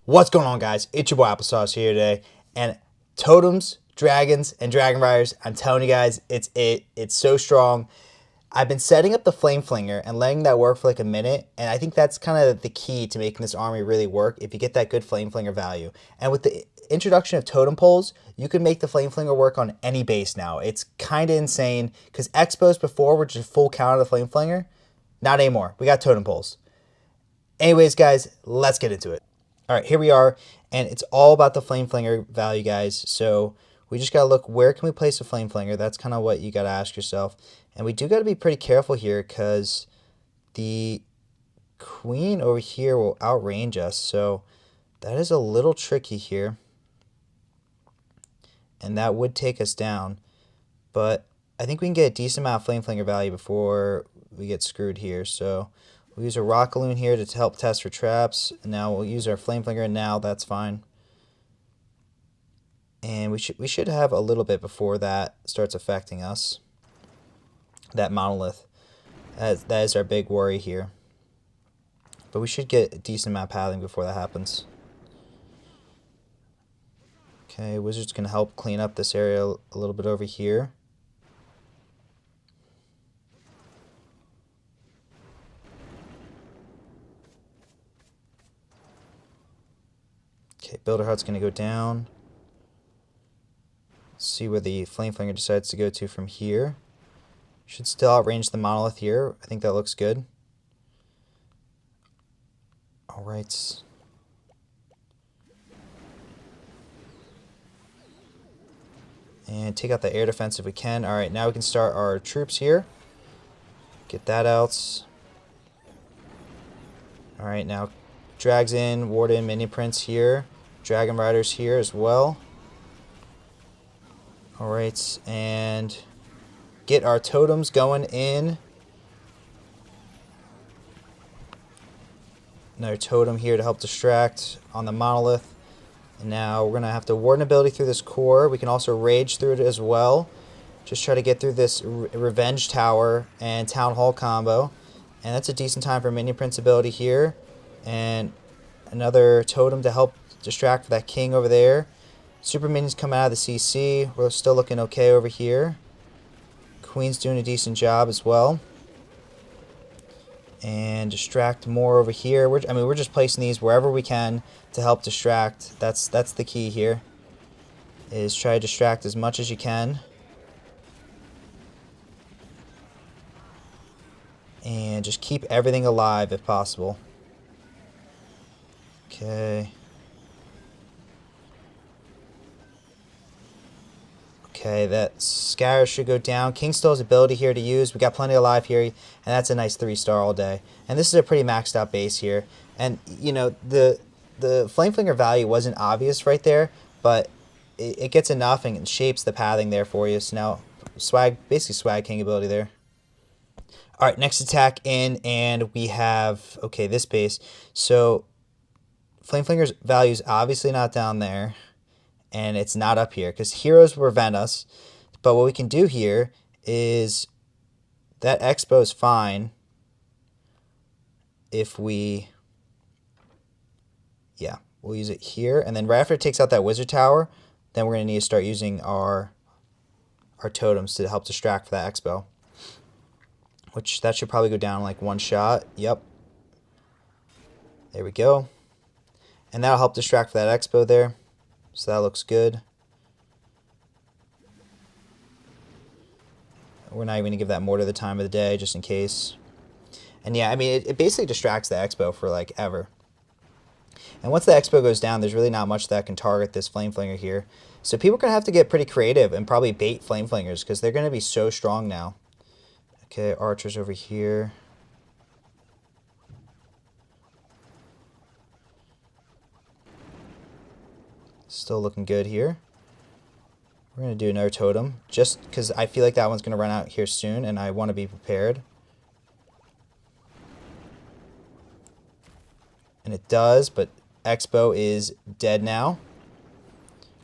What's going on, guys? It's your boy Applesauce here today, and totems, dragons, and dragon riders. I'm telling you guys, it's so strong. I've been setting up the flame flinger and letting that work for like a minute, and I think that's kind of the key to making this army really work. If you get that good flame flinger value, and with the introduction of totem poles, you can make the flame flinger work on any base now. It's kind of insane because expos before were just full count of the flame flinger. Not anymore. We got totem poles. Anyways, guys, let's get into it. All right, here we are, and it's all about the flame flinger value, guys. So we just got to look, where can we place a flame flinger? That's kind of what you got to ask yourself. And we do got to be pretty careful here because the queen over here will outrange us. So that is a little tricky here. And that would take us down. But I think we can get a decent amount of flame flinger value before we get screwed here. So we'll use a Rockaloon here to help test for traps. And now we'll use our flame flinger now. That's fine. And we should have a little bit before that starts affecting us. That monolith. That is our big worry here. But we should get a decent amount of pathing before that happens. Okay, Wizard's going to help clean up this area a little bit over here. Okay, Builder Hut's going to go down. Let's see where the Flame Flinger decides to go to from here. Should still outrange the monolith here. I think that looks good. Alright. And take out the air defense if we can. Alright, now we can start our troops here. Get that out. Alright, now drags in, Warden, Minion Prince here. Dragon Riders here as well. Alright, and get our totems going in. Another totem here to help distract on the monolith. And now we're going to have to Warden ability through this core. We can also Rage through it as well. Just try to get through this Revenge Tower and Town Hall combo. And that's a decent time for Minion Prince ability here. And another totem to help distract for that king over there. Super minions coming out of the CC. We're still looking okay over here. Queen's doing a decent job as well. And distract more over here. We're just placing these wherever we can to help distract. That's the key here. Is try to distract as much as you can. And just keep everything alive if possible. Okay. Okay, that Scatter should go down. King still has ability here to use. We got plenty alive here, and that's a nice 3-star all day. And this is a pretty maxed out base here. And, you know, the Flame Flinger value wasn't obvious right there, but it gets enough and shapes the pathing there for you. So now, basically Swag King ability there. Alright, next attack in, and we have, okay, this base. So, Flame Flinger's value is obviously not down there. And it's not up here because heroes prevent us. But what we can do here is that expo is fine if we, yeah, we'll use it here. And then right after it takes out that wizard tower, then we're going to need to start using our totems to help distract for that expo. Which that should probably go down like one shot. Yep. There we go. And that'll help distract for that expo there. So that looks good. We're not even going to give that mortar the time of the day, just in case. And yeah, I mean, it basically distracts the expo for like ever. And once the expo goes down, there's really not much that can target this flame flinger here. So people are going to have to get pretty creative and probably bait flame flingers because they're going to be so strong now. Okay, archers over here. Still looking good here. We're going to do another totem, just because I feel like that one's going to run out here soon, and I want to be prepared. And it does, but Expo is dead now.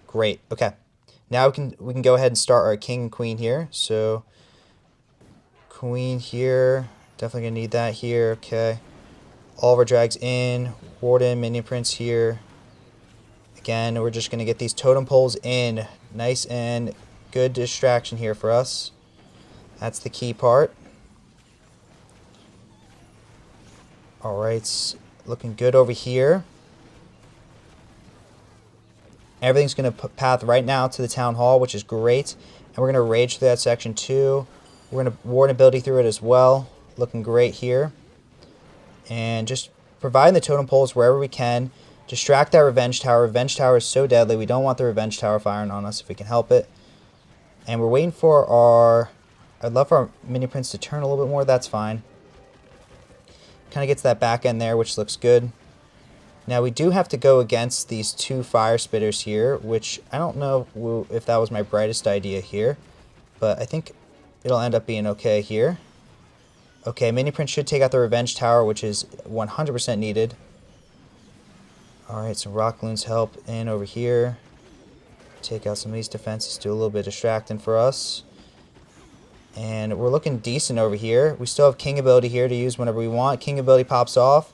Great, okay. Now we can go ahead and start our king and queen here. So, queen here, definitely going to need that here, okay. All of our drags in, Warden, Minion Prince here. Again, we're just going to get these totem poles in. Nice and good distraction here for us. That's the key part. Alright, looking good over here. Everything's going to path right now to the town hall, which is great. And we're going to rage through that section too. We're going to ward ability through it as well. Looking great here. And just providing the totem poles wherever we can. Distract that revenge tower. Revenge tower is so deadly. We don't want the revenge tower firing on us if we can help it. And we're waiting for our... I'd love for our mini prince to turn a little bit more. That's fine. Kind of gets that back end there, which looks good. Now we do have to go against these two fire spitters here, which I don't know if that was my brightest idea here, but I think it'll end up being okay here. Okay, mini prince should take out the revenge tower, which is 100% needed. Alright, some rock loons help in over here. Take out some of these defenses, do a little bit of distracting for us. And we're looking decent over here. We still have king ability here to use whenever we want. King ability pops off.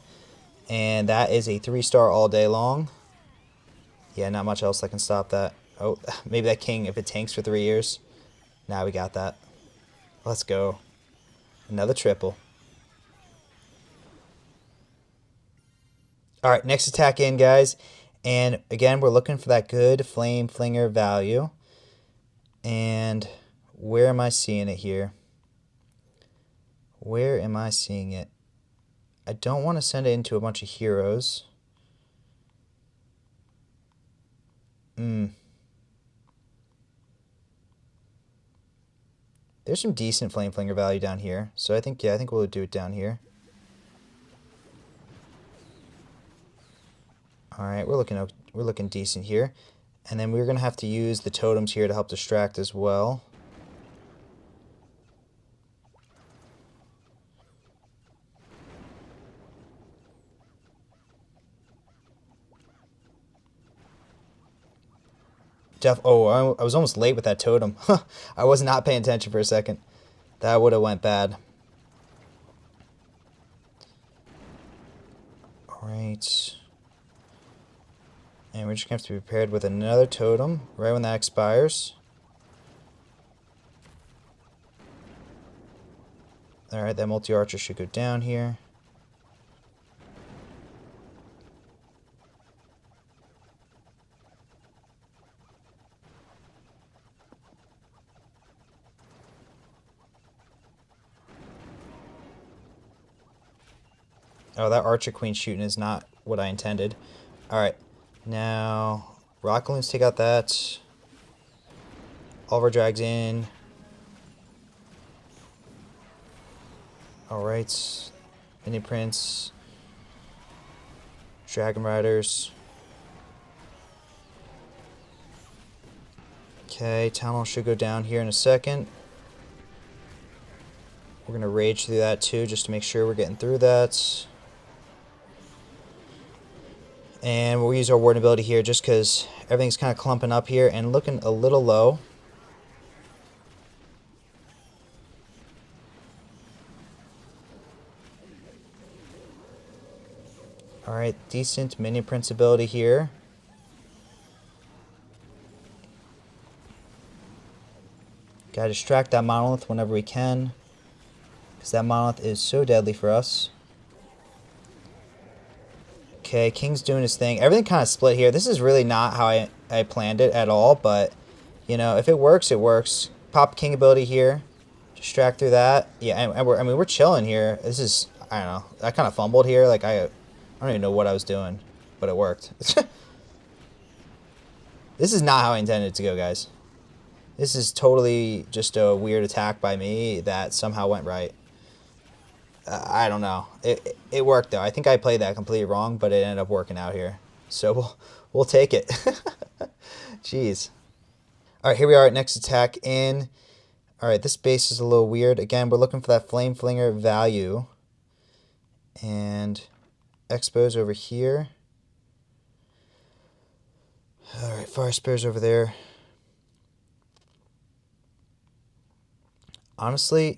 And that is a 3-star all day long. Yeah, not much else that can stop that. Oh, maybe that king if it tanks for 3 years. Now we got that. Let's go. Another triple. Alright, next attack in, guys. And again, we're looking for that good flame flinger value. And where am I seeing it here? Where am I seeing it? I don't want to send it into a bunch of heroes. There's some decent flame flinger value down here. So I think, yeah, I think we'll do it down here. Alright, we're looking decent here. And then we're going to have to use the totems here to help distract as well. Oh, I was almost late with that totem. I was not paying attention for a second. That would have went bad. Alright. And we're just going to have to be prepared with another totem right when that expires. Alright, that multi-archer should go down here. Oh, that archer queen shooting is not what I intended. Alright, now rock loons take out that. Oliver drags in. Alright, mini prince. Dragon riders. Okay, town hall should go down here in a second. We're going to rage through that too, just to make sure we're getting through that. And we'll use our ward ability here just because everything's kind of clumping up here and looking a little low. Alright, decent minion prince ability here. Gotta distract that monolith whenever we can, because that monolith is so deadly for us. Okay, King's doing his thing. Everything kind of split here. This is really not how I planned it at all, but, you know, if it works, it works. Pop King ability here. Distract through that. Yeah, and we're chilling here. This is, I don't know. I kind of fumbled here. Like, I don't even know what I was doing, but it worked. This is not how I intended it to go, guys. This is totally just a weird attack by me that somehow went right. I don't know. It worked though. I think I played that completely wrong, but it ended up working out here. So we'll take it. Jeez. All right, here we are at next attack in. All right, this base is a little weird. Again, we're looking for that flame flinger value. And expos over here. All right, fire spears over there. Honestly,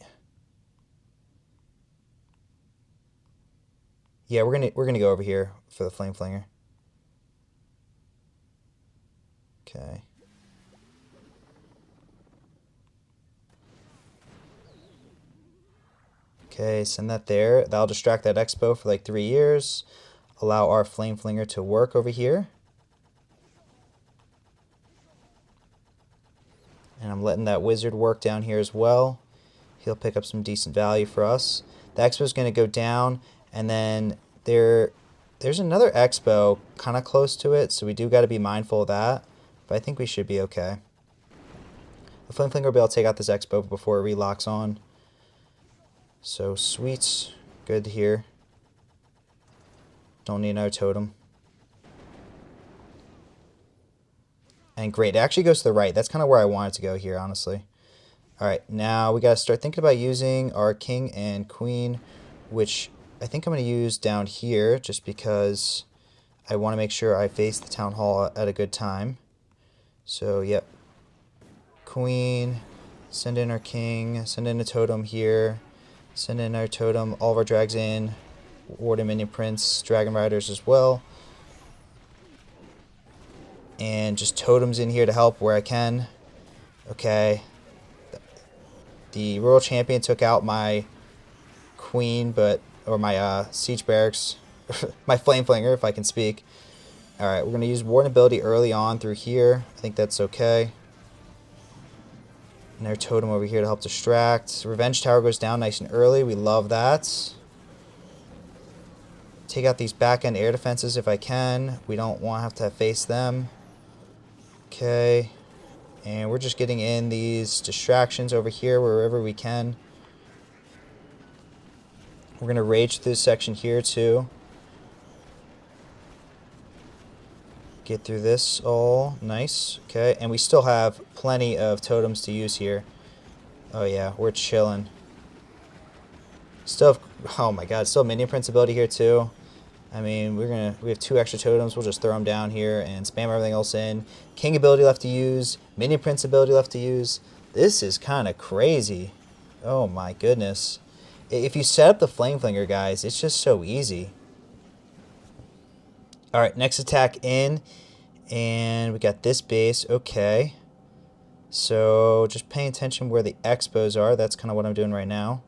yeah, we're gonna go over here for the flame flinger. Okay. Okay, send that there. That'll distract that Expo for like 3 years. Allow our Flame Flinger to work over here. And I'm letting that Wizard work down here as well. He'll pick up some decent value for us. The Expo is going to go down, and then there's another Expo kind of close to it, so we do got to be mindful of that. But I think we should be okay. The Flame Flinger will be able to take out this Expo before it relocks on. So sweets, good to hear. Don't need another totem. And great, it actually goes to the right. That's kind of where I want it to go here, honestly. All right, now we got to start thinking about using our king and queen, which I think I'm going to use down here just because I want to make sure I face the town hall at a good time. So, yep. Queen, send in our king, send in a totem here. Send in our totem, all of our drags in, Warden, Minion Prince, Dragon Riders as well. And just totems in here to help where I can. Okay. The Royal Champion took out my queen, or my Siege Barracks, my Flame Flinger, if I can speak. Alright, we're going to use Warden ability early on through here. I think that's okay. And our totem over here to help distract. Revenge Tower goes down nice and early. We love that. Take out these back-end air defenses if I can. We don't want to have to face them. Okay. And we're just getting in these distractions over here wherever we can. We're going to rage through this section here too. Get through this all. Nice. Okay. And we still have plenty of totems to use here. Oh yeah, we're chilling. Still have, oh my god, still Minion Prince ability here too. I mean, we have 2 extra totems. We'll just throw them down here and spam everything else in. King ability left to use. Minion Prince ability left to use. This is kind of crazy. Oh my goodness. If you set up the Flame Flinger, guys, it's just so easy. Alright, next attack in. And we got this base. Okay. So just paying attention where the Expos are. That's kind of what I'm doing right now.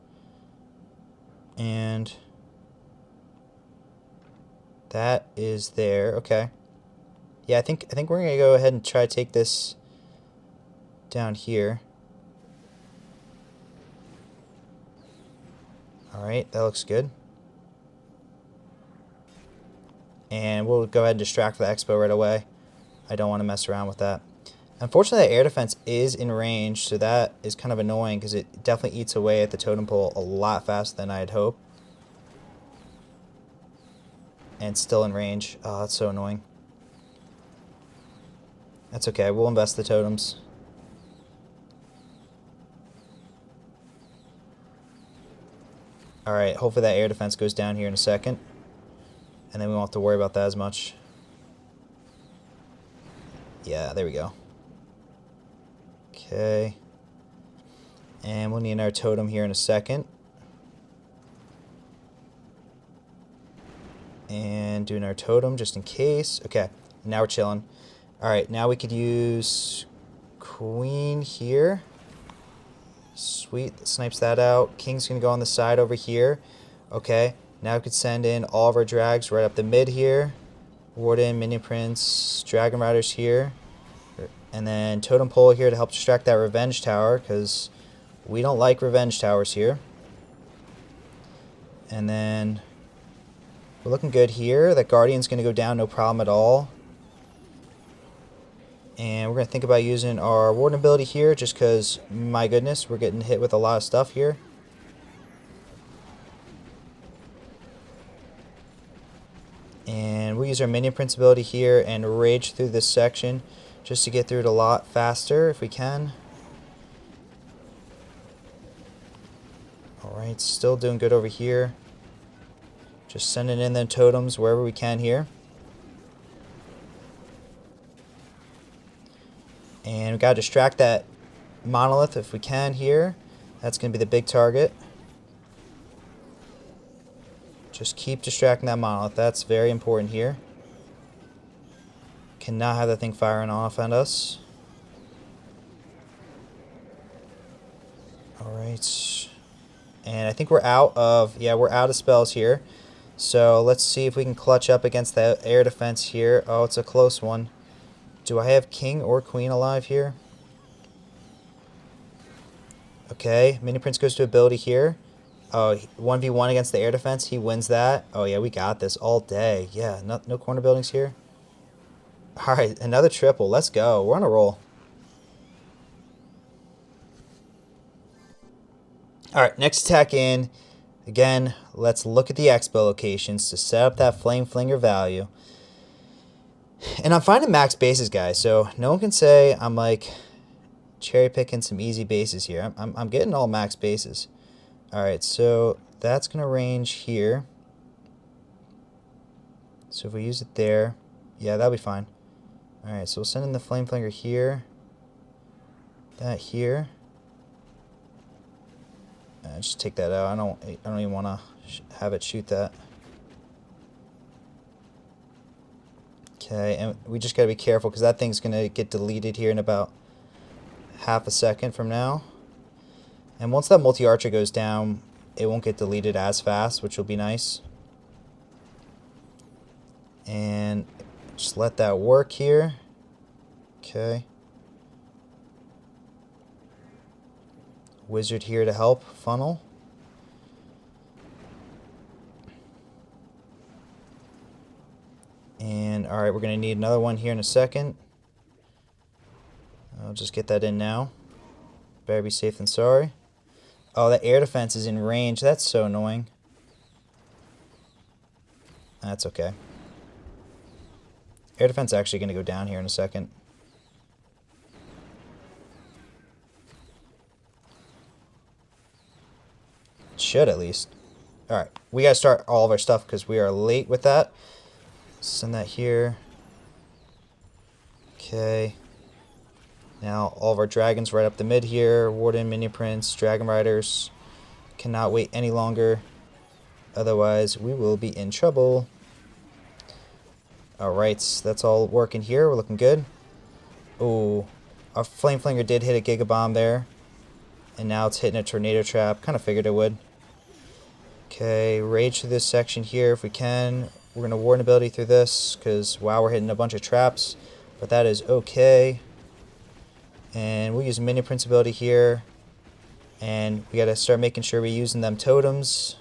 And that is there. Okay. Yeah, I think we're gonna go ahead and try to take this down here. Alright, that looks good. And we'll go ahead and distract the Expo right away. I don't want to mess around with that. Unfortunately, the air defense is in range, so that is kind of annoying because it definitely eats away at the totem pole a lot faster than I had hoped. And still in range. Oh, that's so annoying. That's okay, we'll invest the totems. Alright, hopefully that air defense goes down here in a second. And then we won't have to worry about that as much. Yeah, there we go. Okay. And we'll need another totem here in a second. And do another totem just in case. Okay, now we're chilling. Alright, now we could use Queen here. Sweet, snipes that out. King's gonna go on the side over here. Okay, now we could send in all of our drags right up the mid here. Warden, Minion Prince, Dragon Riders here. And then Totem Pole here to help distract that Revenge Tower, because we don't like Revenge Towers here. And then we're looking good here. That Guardian's going to go down, no problem at all. And we're going to think about using our Warden ability here, just because, my goodness, we're getting hit with a lot of stuff here. And we'll use our Minion Prince ability here and rage through this section, just to get through it a lot faster if we can. Alright, still doing good over here. Just sending in the totems wherever we can here. And we gotta distract that monolith if we can here. That's gonna be the big target. Just keep distracting that monolith. That's very important here. Cannot have that thing firing off at us. Alright. And I think we're out of... Yeah, we're out of spells here. So let's see if we can clutch up against the air defense here. Oh, it's a close one. Do I have king or queen alive here? Okay, Mini Prince goes to ability here. Oh, 1v1 against the air defense. He wins that. Oh, yeah, we got this all day. Yeah, no corner buildings here. All right, another triple. Let's go. We're on a roll. All right, next attack in. Again, let's look at the expo locations to set up that Flame Flinger value. And I'm finding max bases, guys, so no one can say I'm like cherry picking some easy bases here. I'm getting all max bases. All right, so that's going to range here. So if we use it there, yeah, that'll be fine. All right, so we'll send in the Flame Flinger here. That here. Just take that out. I don't even want to have it shoot that. Okay, and we just got to be careful because that thing's going to get deleted here in about half a second from now. And once that multi-archer goes down, it won't get deleted as fast, which will be nice. And just let that work here. Okay. Wizard here to help funnel. And alright, we're going to need another one here in a second. I'll just get that in now. Better be safe than sorry. Oh, that air defense is in range. That's so annoying. That's okay. Air defense is actually going to go down here in a second. Should at least. Alright, we gotta start all of our stuff because we are late with that. Send that here. Okay. Now all of our dragons right up the mid here. Warden, Minion Prince, Dragon Riders. Cannot wait any longer. Otherwise, we will be in trouble. Alright, that's all working here. We're looking good. Oh, our Flame Flinger did hit a Giga Bomb there. And now it's hitting a Tornado Trap. Kind of figured it would. Okay, rage through this section here if we can. We're going to Warden ability through this because, wow, we're hitting a bunch of traps. But that is okay. And we'll use Minion Prince ability here. And we got to start making sure we're using them totems.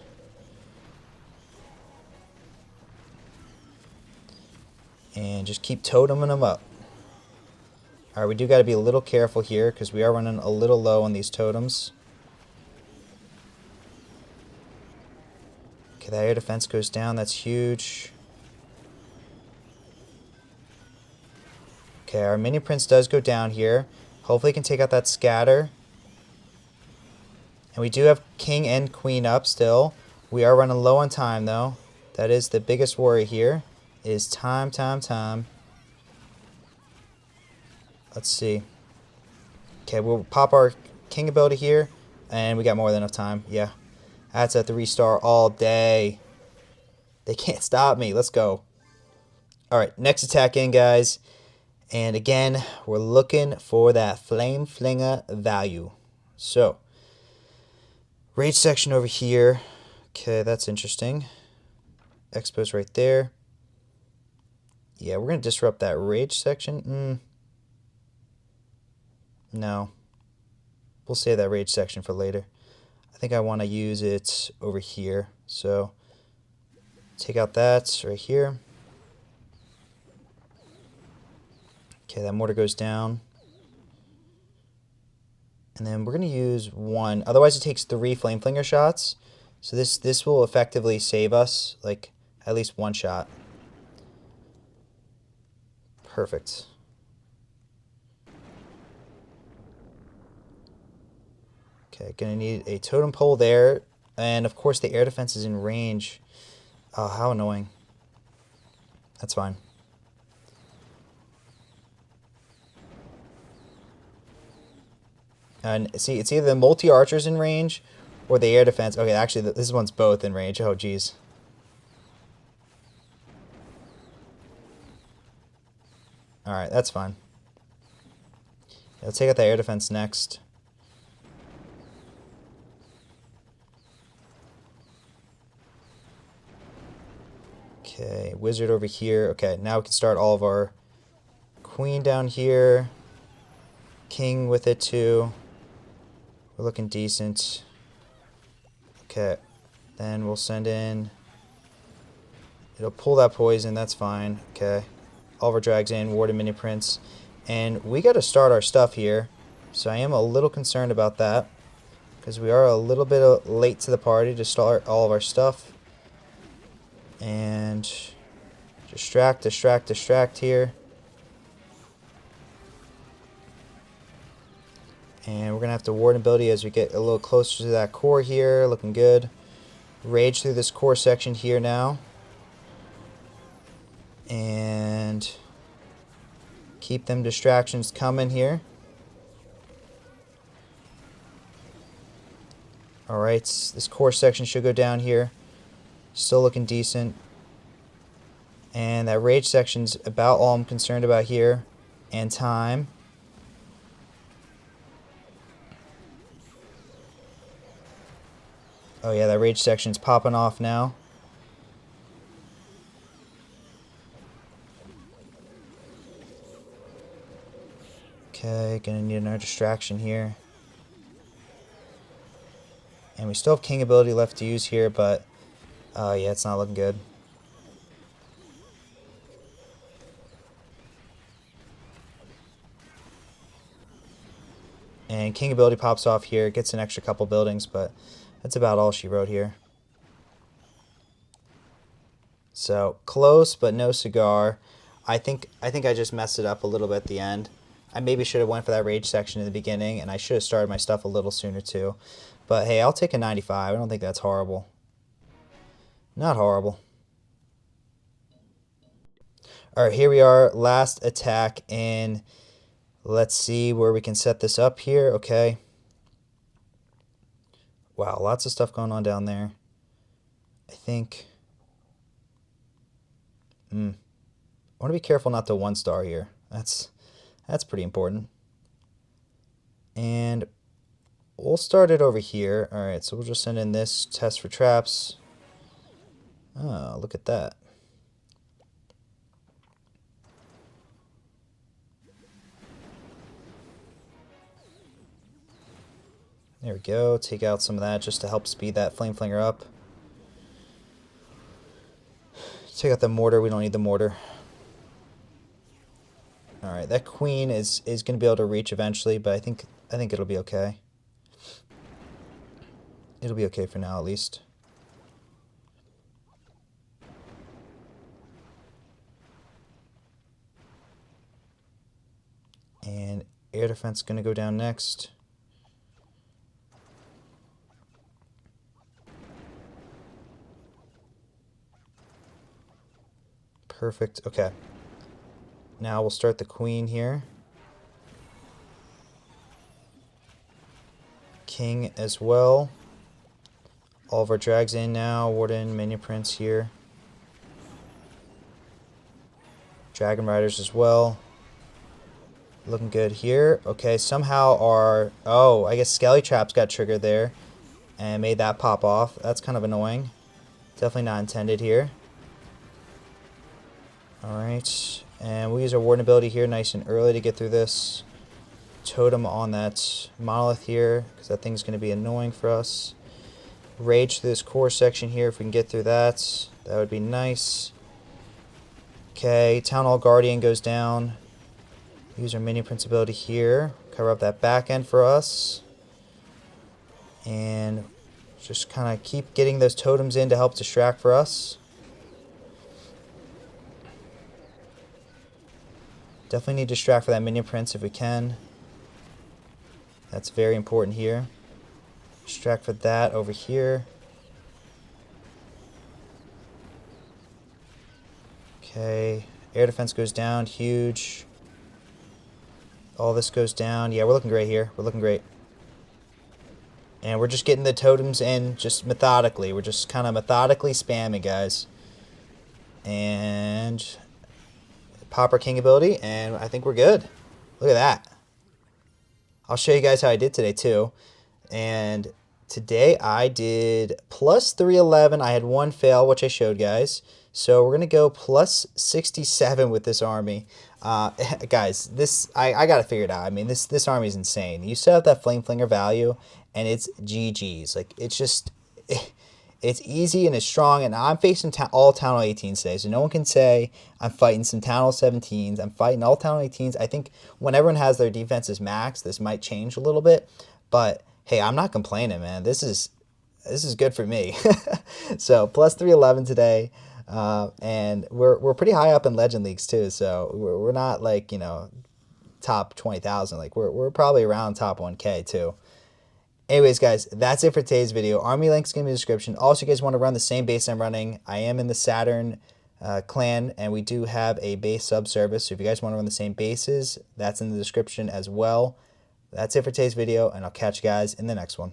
And just keep toteming them up. Alright, we do got to be a little careful here because we are running a little low on these totems. Okay, that air defense goes down. That's huge. Okay, our Minion Prince does go down here. Hopefully he can take out that scatter. And we do have King and Queen up still. We are running low on time, though. That is the biggest worry here. Is time. Let's see. Okay, we'll pop our King ability here. And we got more than enough time. Yeah. That's at the restart all day. They can't stop me. Let's go. Alright, next attack in, guys. And again, we're looking for that Flame Flinger value. So, rage section over here. Okay, that's interesting. Expo's right there. Yeah, we're going to disrupt that rage section. No. We'll save that rage section for later. I think I want to use it over here. So, take out that right here. Okay, that mortar goes down. And then we're going to use one. Otherwise, it takes 3 Flame Flinger shots. So this will effectively save us, like, at least 1 shot. Perfect. Okay, gonna need a totem pole there. And, of course, the air defense is in range. Oh, how annoying. That's fine. And see, it's either the multi-archers in range or the air defense. Okay, actually, this one's both in range. Oh, geez. Alright, that's fine. Let's take out the air defense next. Okay, wizard over here. Okay, now we can start all of our queen down here. King with it too. We're looking decent. Okay, then we'll send in... It'll pull that poison, that's fine. Okay, all of our drags in, Warden Mini Prince. And we got to start our stuff here. So I am a little concerned about that. Because we are a little bit late to the party to start all of our stuff. And distract, distract, distract here. And we're going to have to Warden ability as we get a little closer to that core here. Looking good. Rage through this core section here now. And keep them distractions coming here. Alright, this core section should go down here. Still looking decent. And that rage section's about all I'm concerned about here. And time. Oh yeah, that rage section's popping off now. Okay, gonna need another distraction here. And we still have king ability left to use here, but yeah, it's not looking good. And king ability pops off here, gets an extra couple buildings, but that's about all she wrote here. So close, but no cigar. I think I just messed it up a little bit at the end. I maybe should have went for that rage section in the beginning, and I should have started my stuff a little sooner too. But hey, I'll take a 95. I don't think that's horrible. Not horrible. Alright, here we are. Last attack, and let's see where we can set this up here. Okay. Wow, lots of stuff going on down there. I think... I want to be careful not to 1-star here. That's pretty important. And we'll start it over here. Alright, so we'll just send in this test for traps. Oh, look at that. There we go. Take out some of that just to help speed that flame flinger up. Take out the mortar. We don't need the mortar. Alright, that queen is going to be able to reach eventually, but I think it'll be okay. It'll be okay for now, at least. And air defense is going to go down next. Perfect. Okay. Now we'll start the queen here. King as well. All of our drags in now. Warden, Minion Prince here. Dragon Riders as well. Looking good here. Okay, somehow our... Oh, I guess Skelly Traps got triggered there. And made that pop off. That's kind of annoying. Definitely not intended here. Alright, and we'll use our Warden ability here nice and early to get through this. Totem on that monolith here, because that thing's going to be annoying for us. Rage through this core section here, if we can get through that. That would be nice. Okay, Town Hall Guardian goes down. Use our Minion Prince ability here. Cover up that back end for us. And just kind of keep getting those totems in to help distract for us. Definitely need to distract for that Minion Prince if we can. That's very important here. Distract for that over here. Okay, air defense goes down, huge. All this goes down. Yeah, we're looking great here. We're looking great. And we're just getting the totems in just methodically. We're just kind of methodically spamming, guys. And pop our king ability, and I think we're good. Look at that. I'll show you guys how I did today too. And today I did plus 311. I had one fail, which I showed guys. So we're going to go plus 67 with this army. Guys, this I got to figure it out. I mean, this army is insane. You set up that Flame Flinger value, and it's GG's. Like, it's just... It's easy and it's strong, and I'm facing all Town Hall 18s today, so no one can say I'm fighting some Town Hall 17s. I'm fighting all Town Hall 18s. I think when everyone has their defenses maxed, this might change a little bit, but hey, I'm not complaining, man. This is good for me. So plus 311 today, and we're pretty high up in Legend Leagues too, so we're not like, you know, top 20,000. Like we're probably around top 1K too. Anyways, guys, that's it for today's video. Army link's going to be in the description. Also, you guys want to run the same base I'm running. I am in the Saturn clan, and we do have a base sub-service. So if you guys want to run the same bases, that's in the description as well. That's it for today's video, and I'll catch you guys in the next one.